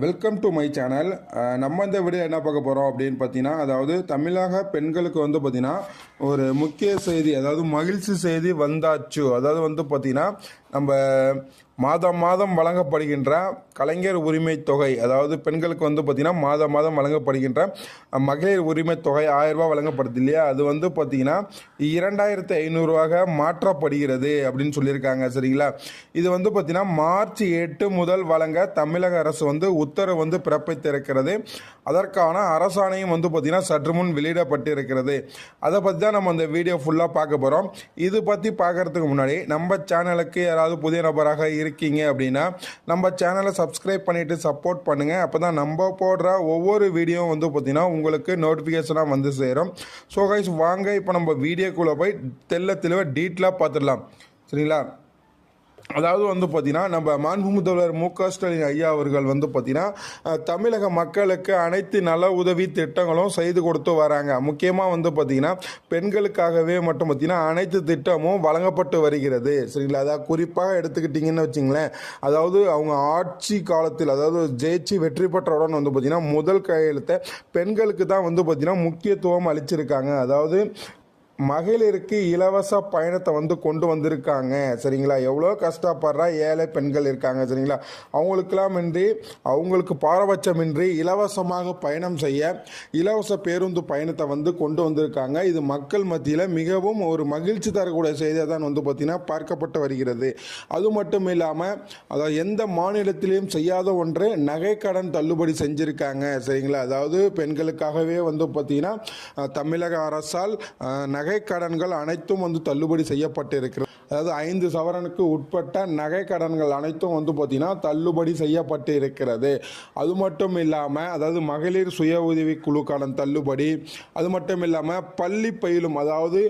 Welcome to my channel. நம்ம இந்த video என்ன பார்க்க போகிறோம் அப்படின்னு பார்த்தீங்கன்னா, அதாவது தமிழக பெண்களுக்கு வந்து பார்த்தீங்கன்னா ஒரு முக்கிய செய்தி, அதாவது மகிழ்ச்சி செய்தி வந்தாச்சு. அதாவது வந்து பார்த்தீங்கன்னா நம்ம மாதம் மாதம் வழங்கப்படுகின்ற கலைஞர் உரிமை தொகை, அதாவது பெண்களுக்கு வந்து பார்த்திங்கன்னா மாதம் மாதம் வழங்கப்படுகின்ற மகளிர் உரிமை தொகை 1000 ரூபா வழங்கப்படுது இல்லையா, அது வந்து பார்த்திங்கன்னா 2500 மாற்றப்படுகிறது அப்படின்னு சொல்லியிருக்காங்க. சரிங்களா, இது வந்து பார்த்திங்கன்னா மார்ச் 8 முதல் வழங்க தமிழக அரசு வந்து உத்தரவு வந்து பிறப்பித்திருக்கிறது. அதற்கான அரசாணையும் வந்து பார்த்திங்கன்னா சற்று முன் வெளியிடப்பட்டிருக்கிறது. அதை பற்றி தான் நம்ம அந்த வீடியோ ஃபுல்லாக பார்க்க போகிறோம். இது பற்றி பார்க்குறதுக்கு முன்னாடி நம்ம சேனலுக்கு யாராவது புதிய நபராக இருக்கீங்க அப்படின்னா நம்ம சேனலை சப்ஸ்கிரைப் பண்ணிவிட்டு சப்போர்ட் பண்ணுங்கள். அப்போ தான் நம்ம போடுற ஒவ்வொரு வீடியோவும் வந்து பார்த்திங்கன்னா உங்களுக்கு நோட்டிஃபிகேஷனாக வந்து சேரும். ஸோ கைஸ், வாங்க இப்போ நம்ம வீடியோக்குள்ளே போய் தெளிவாக டீட்டெயிலாக பார்த்துடலாம். சரிங்களா, அதாவது வந்து பார்த்திங்கன்னா நம்ம மாண்பு முதல்வர் மு.க.ஸ்டாலின் ஐயா அவர்கள் வந்து பார்த்திங்கன்னா தமிழக மக்களுக்கு அனைத்து நல உதவி திட்டங்களும் செய்து கொடுத்து வராங்க. முக்கியமாக வந்து பார்த்திங்கன்னா பெண்களுக்காகவே மட்டும் பார்த்திங்கன்னா அனைத்து திட்டமும் வழங்கப்பட்டு வருகிறது. சரிங்களா, அதாவது குறிப்பாக எடுத்துக்கிட்டிங்கன்னு வச்சிங்களேன், அதாவது அவங்க ஆட்சி காலத்தில், அதாவது ஜெயிச்சு வெற்றி பெற்றவுடன் வந்து பார்த்திங்கன்னா முதல் கையெழுத்தை பெண்களுக்கு தான் வந்து பார்த்திங்கன்னா முக்கியத்துவம் அளிச்சிருக்காங்க. அதாவது மகளிருக்கு இலவச பயணத்தை வந்து கொண்டு வந்திருக்காங்க. சரிங்களா, எவ்வளோ கஷ்டப்படுற ஏழை பெண்கள் இருக்காங்க. சரிங்களா, அவங்களுக்கெல்லாம் இன்றி, அவங்களுக்கு பாரபட்சமின்றி இலவசமாக பயணம் செய்ய இலவச பேருந்து பயணத்தை வந்து கொண்டு வந்திருக்காங்க. இது மக்கள் மத்தியில் மிகவும் ஒரு மகிழ்ச்சி தரக்கூடிய செய்தியாக தான் வந்து பார்த்திங்கன்னா பார்க்கப்பட்டு வருகிறது. அது மட்டும் இல்லாமல், அதாவது எந்த மாநிலத்திலையும் செய்யாத ஒன்று நகைக்கடன் தள்ளுபடி செஞ்சுருக்காங்க. சரிங்களா, அதாவது பெண்களுக்காகவே வந்து பார்த்திங்கன்னா தமிழக அரசால் நகை கடன்கள் அனைத்தும் வந்து தள்ளுபடி செய்யப்பட்டு இருக்கிறது. அதாவது 5 சவரனுக்கு உட்பட்ட நகை கடன்கள் அனைத்தும் வந்து பார்த்தீங்கன்னா தள்ளுபடி செய்யப்பட்டு இருக்கிறது. அது மட்டும் இல்லாமல், அதாவது மகளிர் சுய உதவி குழு கடன் தள்ளுபடி, அது மட்டும் இல்லாமல் பள்ளி பயிலும், அதாவது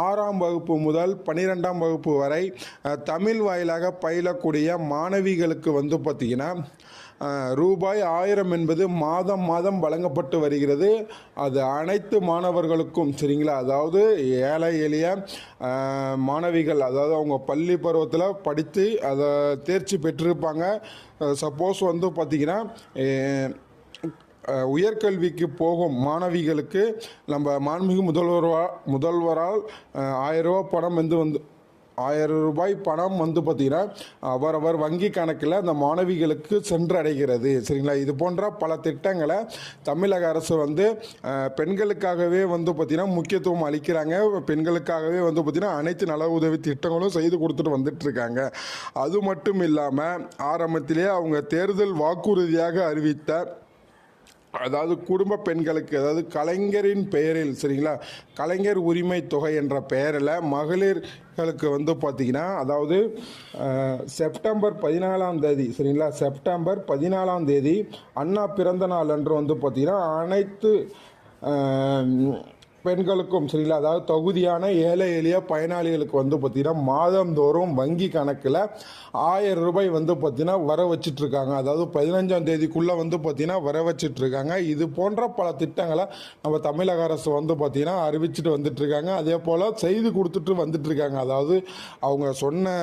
6ஆம் வகுப்பு முதல் 12ஆம் வகுப்பு வரை தமிழ் வாயிலாக பயிலக்கூடிய மாணவிகளுக்கு வந்து பார்த்திங்கன்னா ரூபாய் 1000 என்பது மாதம் மாதம் வழங்கப்பட்டு வருகிறது. அது அனைத்து மாணவர்களுக்கும். சரிங்களா, அதாவது ஏழை எளிய மாணவிகள், அதாவது அவங்க பள்ளி பருவத்தில் படித்து அதை தேர்ச்சி பெற்றிருப்பாங்க. சப்போஸ் வந்து பார்த்திங்கன்னா உயர்கல்விக்கு போகும் மாணவிகளுக்கு நம்ம மாண்புமிகு முதல்வரால் 1000 ரூபா பணம் வந்து 1000 ரூபாய் பணம் வந்து பார்த்திங்கன்னா அவரவர் வங்கி கணக்கில் அந்த மாணவிகளுக்கு சென்றடைகிறது. சரிங்களா, இது போன்ற பல திட்டங்களை தமிழக அரசு வந்து பெண்களுக்காகவே வந்து பார்த்திங்கன்னா முக்கியத்துவம் அளிக்கிறாங்க. பெண்களுக்காகவே வந்து பார்த்திங்கன்னா அனைத்து நல உதவி திட்டங்களும் செய்து கொடுத்துட்டு வந்துட்டுருக்காங்க. அது மட்டும் இல்லாமல் ஆரம்பத்திலே அவங்க தேர்தல் வாக்குறுதியாக அறிவித்த, அதாவது குடும்ப பெண்களுக்கு, அதாவது கலைஞரின் பெயரில், சரிங்களா, கலைஞர் உரிமை தொகை என்ற பெயரில் மகளிர்களுக்கு வந்து பார்த்திங்கன்னா, அதாவது செப்டம்பர் 14ஆம் தேதி, சரிங்களா, செப்டம்பர் 14ஆம் தேதி அண்ணா பிறந்த நாள் அன்று வந்து பார்த்திங்கன்னா அனைத்து பெண்களுக்கும், சரிங்களா, அதாவது தகுதியான ஏழை எளிய பயனாளிகளுக்கு வந்து பார்த்திங்கன்னா மாதந்தோறும் வங்கி கணக்கில் 1000 ரூபாய் வந்து பார்த்திங்கன்னா வர வச்சிட்ருக்காங்க. அதாவது 15ஆம் தேதிக்குள்ளே வந்து பார்த்திங்கன்னா வர வச்சிட்ருக்காங்க. இது போன்ற பல திட்டங்களை நம்ம தமிழக அரசு வந்து பார்த்திங்கன்னா அறிவிச்சிட்டு வந்துட்டுருக்காங்க. அதே போல் செய்து கொடுத்துட்டு வந்துட்டுருக்காங்க. அதாவது அவங்க சொன்ன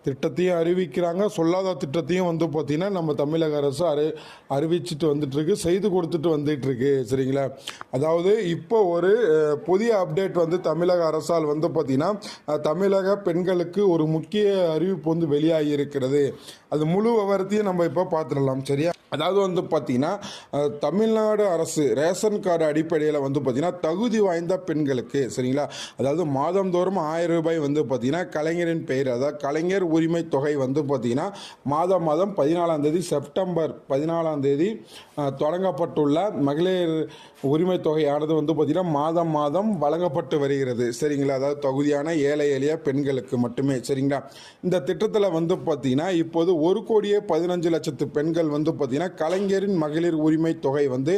திட்டத்தையும் அறிவிக்கிறாங்க, சொல்லாத திட்டத்தையும் வந்து பார்த்திங்கன்னா நம்ம தமிழக அரசு அறிவிச்சிட்டு வந்துட்டுருக்கு, செய்து கொடுத்துட்டு வந்துட்டுருக்கு. சரிங்களா, அதாவது இப்போ ஒரு புதிய அப்டேட் வந்து தமிழக அரசால் வந்து பார்த்திங்கன்னா தமிழக பெண்களுக்கு ஒரு முக்கிய அறிவிப்பு வந்து வெளியாகி இருக்கிறது. அது முழு விவரத்தையும் நம்ம இப்போ பார்த்துடலாம். சரியா, அதாவது வந்து பார்த்திங்கன்னா தமிழ்நாடு அரசு ரேஷன் கார்டு அடிப்படையில் வந்து பார்த்திங்கன்னா தகுதி வாய்ந்த பெண்களுக்கு, சரிங்களா, அதாவது மாதந்தோறும் 1000 ரூபாய் வந்து பார்த்திங்கன்னா கலைஞரின் பெயர், அதாவது கலைஞர் உரிமை தொகை வந்து பார்த்திங்கன்னா மாதம் 14ஆம் தேதி, செப்டம்பர் 14ஆம் தேதி தொடங்கப்பட்டுள்ள மகளிர் உரிமை தொகையானது வந்து பார்த்திங்கன்னா மாதம் வழங்கப்பட்டு வருகிறது. சரிங்களா, அதாவது தகுதியான ஏழை எளிய பெண்களுக்கு மட்டுமே. சரிங்களா, இந்த திட்டத்தில் வந்து பார்த்திங்கன்னா இப்போது 1,15,00,000 பெண்கள் வந்து பார்த்திங்கன்னா கலைஞரின் மகளிர் உரிமை தொகை வந்து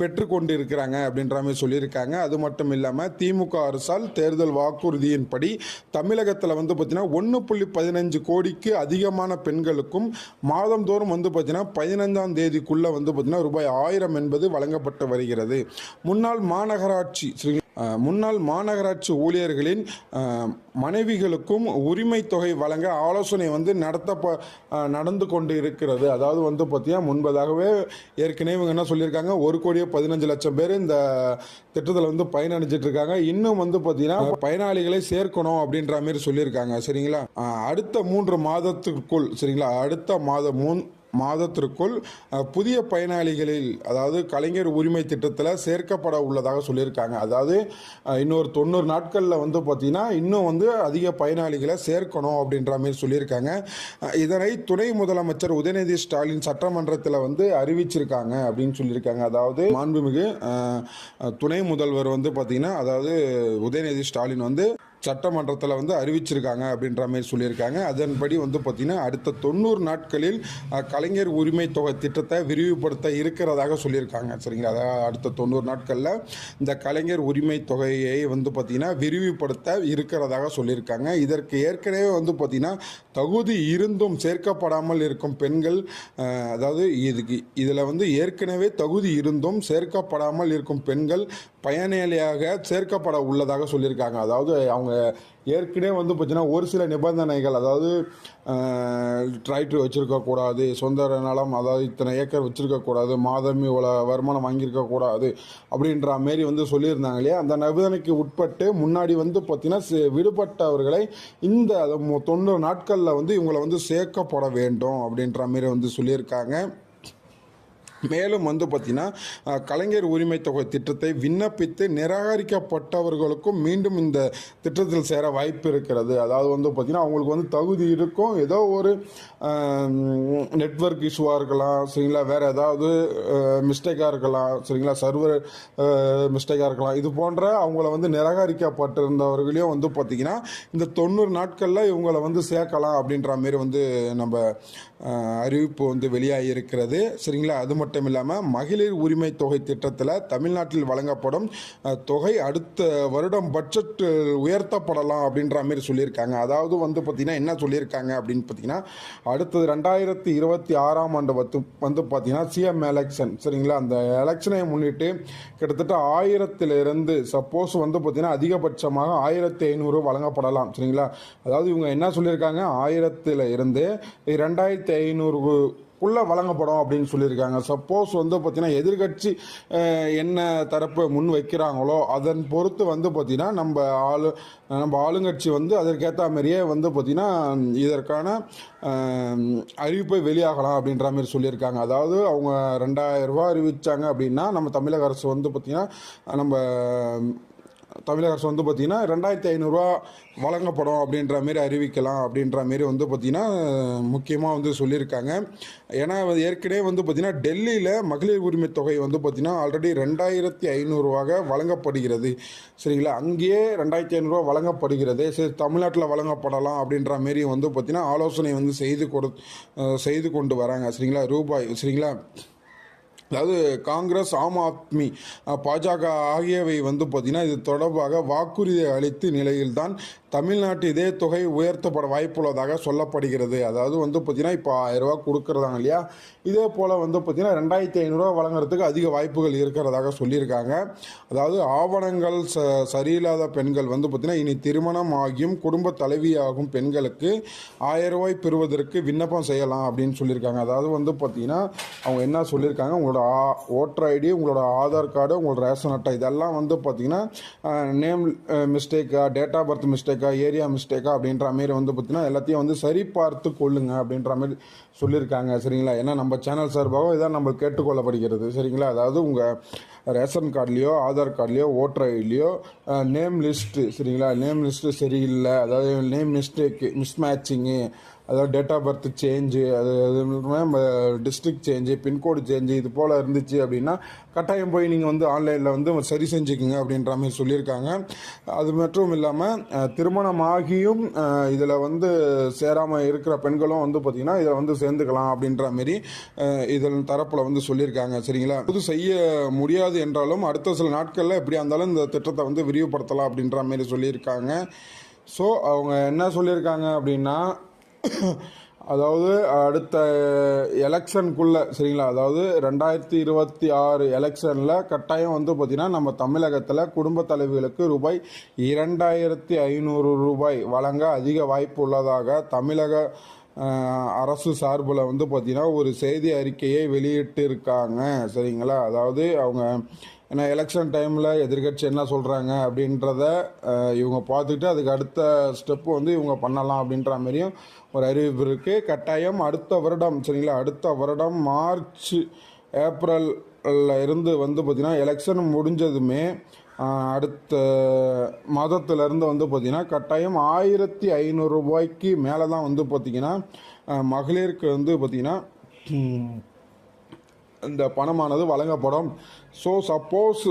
பெற்றுக்கொண்டு இருக்கிறாங்க அப்படின்ற மாதிரி சொல்லியிருக்காங்க. அது மட்டும் இல்லாமல் திமுக அரசால் தேர்தல் வாக்குறுதியின்படி தமிழகத்தில் வந்து பார்த்திங்கன்னா 1.15 கோடிக்கு அதிகமான பெண்களுக்கும் மாதந்தோறும் வந்து பார்த்திங்கன்னா 15ஆம் தேதிக்குள்ளே வந்து பார்த்திங்கன்னா ரூபாய் 1000 என்பது வழங்கப்பட்டு வருகிறது. முன்னாள் மாநகராட்சி முன்னாள் மாநகராட்சி ஊழியர்களின் மனைவிகளுக்கும் உரிமை தொகை வழங்க ஆலோசனை வந்து நடந்து கொண்டு இருக்கிறது. அதாவது வந்து பார்த்தீங்கன்னா முன்பதாகவே ஏற்கனவே இவங்க என்ன சொல்லியிருக்காங்க, 1,15,00,000 பேர் இந்த திட்டத்தில் வந்து பயனடைஞ்சிட்டு இருக்காங்க. இன்னும் வந்து பார்த்தீங்கன்னா பயனாளிகளை சேர்க்கணும் அப்படின்ற மாதிரி சொல்லியிருக்காங்க. சரிங்களா, அடுத்த 3 மாதத்திற்குள், சரிங்களா, அடுத்த மாதத்திற்குள் புதிய பயனாளிகளில், அதாவது கலைஞர் உரிமை திட்டத்தில் சேர்க்கப்பட உள்ளதாக சொல்லியிருக்காங்க. அதாவது இன்னொரு 90 நாட்களில் வந்து பார்த்தீங்கன்னா இன்னும் வந்து அதிக பயனாளிகளை சேர்க்கணும் அப்படின்ற மாதிரி சொல்லியிருக்காங்க. இதனை துணை முதலமைச்சர் உதயநிதி ஸ்டாலின் சட்டமன்றத்தில் வந்து அறிவிச்சிருக்காங்க அப்படின்னு சொல்லியிருக்காங்க. அதாவது மாண்புமிகு துணை முதல்வர் வந்து பார்த்தீங்கன்னா, அதாவது உதயநிதி ஸ்டாலின் வந்து சட்டமன்றத்தில் வந்து அறிவிச்சிருக்காங்க அப்படின்ற மாதிரி சொல்லியிருக்காங்க. அதன்படி வந்து பார்த்தீங்கன்னா அடுத்த 90 நாட்களில் கலைஞர் உரிமை தொகை திட்டத்தை விரிவுபடுத்த இருக்கிறதாக சொல்லியிருக்காங்க. சரிங்களா, அதாவது அடுத்த 90 நாட்களில் இந்த கலைஞர் உரிமை தொகையை வந்து பார்த்தீங்கன்னா விரிவுபடுத்த இருக்கிறதாக சொல்லியிருக்காங்க. இதற்கு ஏற்கனவே வந்து பார்த்தீங்கன்னா தகுதி இருந்தும் சேர்க்கப்படாமல் இருக்கும் பெண்கள், அதாவது இதில் வந்து ஏற்கனவே தகுதி இருந்தும் சேர்க்கப்படாமல் இருக்கும் பெண்கள் பயனாளியாக சேர்க்கப்பட உள்ளதாக சொல்லியிருக்காங்க. அதாவது அவங்க ஏற்கனவே வந்து பார்த்தீங்கன்னா ஒரு சில நிபந்தனைகள், அதாவது டிராக்டர் வச்சுருக்கக்கூடாது, சொந்த நிலம், அதாவது இத்தனை ஏக்கர் வச்சுருக்கக்கூடாது, மாதம் இவ்வளோ வருமானம் வாங்கியிருக்கக்கூடாது அப்படின்ற மாரி வந்து சொல்லியிருந்தாங்க இல்லையா. அந்த நிபந்தனைக்கு உட்பட்டு முன்னாடி வந்து பார்த்தீங்கன்னா விடுபட்டவர்களை இந்த 90 நாட்களில் வந்து இவங்களை வந்து சேர்க்கப்பட வேண்டும் அப்படின்ற மாரி வந்து சொல்லியிருக்காங்க. மேலும் வந்து பார்த்தீங்கன்னா கலைஞர் உரிமை தொகை திட்டத்தை விண்ணப்பித்து நிராகரிக்கப்பட்டவர்களுக்கும் மீண்டும் இந்த திட்டத்தில் சேர வாய்ப்பு இருக்கிறது. அதாவது வந்து பார்த்தீங்கன்னா அவங்களுக்கு வந்து தகுதி இருக்கும், ஏதோ ஒரு நெட்வொர்க் இஷ்யூவாக இருக்கலாம், சரிங்களா, வேறு ஏதாவது மிஸ்டேக்காக இருக்கலாம், சரிங்களா, சர்வர் மிஸ்டேக்காக இருக்கலாம், இது போன்ற அவங்கள வந்து நிராகரிக்கப்பட்டிருந்தவர்களையும் வந்து பார்த்திங்கன்னா இந்த 90 நாட்களில் இவங்களை வந்து சேர்க்கலாம் அப்படின்ற மாரி வந்து நம்ம அறிவிப்பு வந்து வெளியாகி இருக்கிறது. சரிங்களா, அது மட்டும் இல்லாமல் மகளிர் உரிமை தொகை திட்டத்தில் தமிழ்நாட்டில் வழங்கப்படும் தொகை அடுத்த வருடம் பட்ஜெட் உயர்த்தப்படலாம் அப்படின்ற மாதிரி சொல்லியிருக்காங்க. அதாவது வந்து பார்த்திங்கன்னா என்ன சொல்லியிருக்காங்க அப்படின்னு பார்த்தீங்கன்னா, அடுத்தது 2026ஆம் ஆண்டு வந்து பார்த்தீங்கன்னா சிஎம் எலெக்ஷன், சரிங்களா, அந்த எலெக்ஷனை முன்னிட்டு கிட்டத்தட்ட 1000 சப்போஸ் வந்து பார்த்தீங்கன்னா அதிகபட்சமாக 1500 வழங்கப்படலாம். சரிங்களா, அதாவது இவங்க என்ன சொல்லியிருக்காங்க, 1000 2500 வழங்கப்படும் அப்படின்னு சொல்லியிருக்காங்க. சப்போஸ் வந்து பார்த்தீங்கன்னா எதிர்கட்சி என்ன தரப்பு முன் வைக்கிறாங்களோ அதன் பொறுத்து வந்து பார்த்தீங்கன்னா நம்ம ஆளுங்கட்சி வந்து அதற்கேற்ற மாதிரியே வந்து பார்த்தீங்கன்னா இதற்கான அறிவிப்பை வெளியாகலாம் அப்படின்ற மாதிரி சொல்லியிருக்காங்க. அதாவது அவங்க 2000 ரூபா அறிவித்தாங்க அப்படின்னா நம்ம தமிழக அரசு வந்து பார்த்தீங்கன்னா தமிழக அரசு வந்து பார்த்திங்கன்னா 2500 வழங்கப்படும் அப்படின்ற மாரி அறிவிக்கலாம் அப்படின்ற மாரி வந்து பார்த்திங்கன்னா முக்கியமாக வந்து சொல்லியிருக்காங்க. ஏன்னா ஏற்கனவே வந்து பார்த்திங்கன்னா டெல்லியில் மகளிர் உரிமை தொகை வந்து பார்த்திங்கன்னா ஆல்ரெடி 2500 வழங்கப்படுகிறது. சரிங்களா, அங்கேயே 2500 வழங்கப்படுகிறது. சரி, தமிழ்நாட்டில் வழங்கப்படலாம் அப்படின்ற மாரி வந்து பார்த்திங்கன்னா ஆலோசனை வந்து செய்து கொண்டு வராங்க. சரிங்களா, ரூபாய், சரிங்களா, அதாவது காங்கிரஸ், ஆம் ஆத்மி, பாஜக ஆகியவை வந்து பார்த்திங்கன்னா இது தொடர்பாக வாக்குறுதி அளித்த நிலையில்தான் தமிழ்நாட்டு இதே தொகை உயர்த்தப்பட வாய்ப்புள்ளதாக சொல்லப்படுகிறது. அதாவது வந்து பார்த்திங்கன்னா இப்போ 1000 ரூபா கொடுக்குறதாங்க இல்லையா, இதே போல் வந்து பார்த்திங்கன்னா 2500 வழங்குறதுக்கு அதிக வாய்ப்புகள் இருக்கிறதாக சொல்லியிருக்காங்க. அதாவது ஆவணங்கள் சரியில்லாத பெண்கள் வந்து பார்த்திங்கன்னா இனி திருமணம் ஆகியும் குடும்ப தலைவியாகும் பெண்களுக்கு 1000 ரூபாய் பெறுவதற்கு விண்ணப்பம் செய்யலாம் அப்படின்னு சொல்லியிருக்காங்க. அதாவது வந்து பார்த்திங்கன்னா அவங்க என்ன சொல்லியிருக்காங்க, உங்களோட ஓட்டர் ஐடி, உங்களோட ஆதார் கார்டு, உங்களோட ரேஷன் அட்டை, இதெல்லாம் வந்து பார்த்திங்கன்னா நேம் மிஸ்டேக்கா, டேட் ஆஃப் பர்த் மிஸ்டேக்கா, ஏரியா மிஸ்டேக்கா அப்படின்ற மாரி வந்து பார்த்தீங்கன்னா எல்லாத்தையும் வந்து சரி பார்த்து கொள்ளுங்க அப்படின்ற மாதிரி சொல்லியிருக்காங்க. சரிங்களா, ஏன்னா நம்ம சேனல் சார்பாக இதான் நம்ம கேட்டுக்கொள்ளப்படுகிறது. சரிங்களா, அதாவது உங்கள் ரேஷன் கார்டுலேயோ ஆதார் கார்டுலேயோ ஓட்டர் ஐடிலையோ நேம் லிஸ்ட்டு, சரிங்களா, நேம் லிஸ்ட்டு சரியில்லை, அதாவது நேம் மிஸ்டேக்கு, மிஸ்மேட்சிங்கு, அதாவது டேட் ஆஃப் பர்த் சேஞ்சு, அது டிஸ்ட்ரிக்ட் சேஞ்சு, பின்கோடு சேஞ்சு, இது போல் இருந்துச்சு அப்படின்னா கட்டாயம் போய் நீங்கள் வந்து ஆன்லைனில் வந்து சரி செஞ்சுக்குங்க அப்படின்ற மாதிரி சொல்லியிருக்காங்க. அது மட்டும் இல்லாமல் திருமணமாகியும் இதில் வந்து சேராமல் இருக்கிற பெண்களும் வந்து பார்த்திங்கன்னா இதில் வந்து சேர்ந்துக்கலாம் அப்படின்ற மாரி இதில் தரப்பில் வந்து சொல்லியிருக்காங்க. சரிங்களா, இது செய்ய முடியாது என்றாலும் அடுத்த சில நாட்களில் எப்படியா இருந்தாலும் இந்த திட்டத்தை வந்து விரிவுபடுத்தலாம் அப்படின்ற மாரி சொல்லியிருக்காங்க. ஸோ அவங்க என்ன சொல்லியிருக்காங்க அப்படின்னா அதாவது அடுத்த எலெக்ஷனுக்குள்ளே சரிங்களா, அதாவது 2026 எலெக்ஷனில் கட்டாயம் வந்து பார்த்திங்கன்னா நம்ம தமிழகத்தில் குடும்ப தலைவிகளுக்கு ரூபாய் 2500 ரூபாய் வழங்க அதிக வாய்ப்பு உள்ளதாக தமிழக அரசு சார்பில் வந்து பார்த்திங்கன்னா ஒரு செய்தி அறிக்கையை வெளியிட்டு இருக்காங்க சரிங்களா. அதாவது அவங்க ஏன்னா எலெக்ஷன் டைமில் எதிர்கட்சி என்ன சொல்கிறாங்க அப்படின்றத இவங்க பார்த்துட்டு அதுக்கு அடுத்த ஸ்டெப்பு வந்து இவங்க பண்ணலாம் அப்படின்ற மாதிரியும் ஒரு அறிவிப்பு இருக்குது. கட்டாயம் அடுத்த வருடம் சரிங்களா, அடுத்த வருடம் மார்ச் ஏப்ரலில் இருந்து வந்து பார்த்திங்கன்னா எலெக்ஷன் முடிஞ்சதுமே அடுத்த மாதத்துலேருந்து வந்து பார்த்திங்கன்னா கட்டாயம் 1500 ரூபாய்க்கு மேலே தான் வந்து பார்த்திங்கன்னா மகளிருக்கு வந்து பார்த்திங்கன்னா இந்த பணமானது வழங்கப்படும். ஸோ சப்போஸ்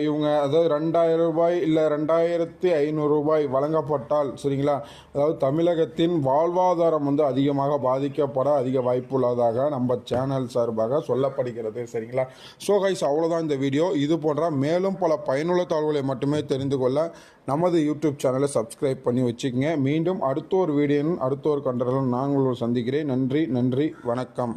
இவங்க அதாவது 2000 ரூபாய் இல்லை 2500 ரூபாய் வழங்கப்பட்டால் சரிங்களா, அதாவது தமிழகத்தின் வாழ்வாதாரம் வந்து அதிகமாக பாதிக்கப்பட அதிக வாய்ப்புள்ளதாக நம்ம சேனல் சார்பாக சொல்லப்படுகிறது சரிங்களா. ஸோ கைஸ் அவ்வளோதான் இந்த வீடியோ. இது போன்ற மேலும் பல பயனுள்ள தகவல்களை மட்டுமே தெரிந்து கொள்ள நமது யூடியூப் சேனலை சப்ஸ்கிரைப் பண்ணி வச்சுக்கோங்க. மீண்டும் அடுத்த ஒரு வீடியோவும் அடுத்த ஒரு கண்டனும் நான் உங்களை சந்திக்கிறேன். நன்றி, வணக்கம்.